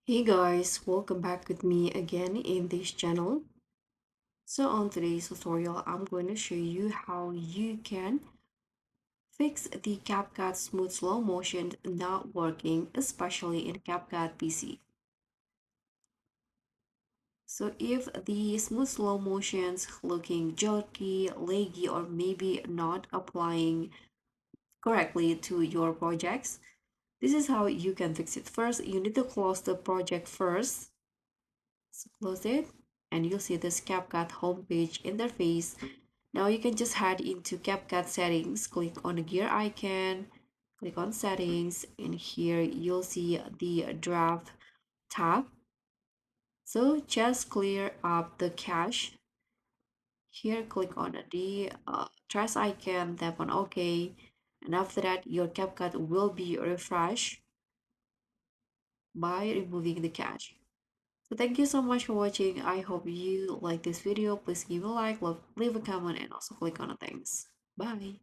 Hey guys, welcome back with me again in this channel. So on today's tutorial, I'm going to show you how you can fix the CapCut smooth slow motion not working, especially in CapCut PC. So if the smooth slow motions looking jerky, laggy, or maybe not applying correctly to your projects, this is how you can fix it. First, you need to close the project first. So close it and you'll see this CapCut homepage interface. Now you can just head into CapCut settings, click on the gear icon, click on settings, and here you'll see the draft tab. So just clear up the cache. Here click on the trash icon, tap on OK, and after that your CapCut will be refreshed by removing the cache. So thank you so much for watching. I hope you like this video. Please give a like, leave a comment, and also click on the thanks. Bye.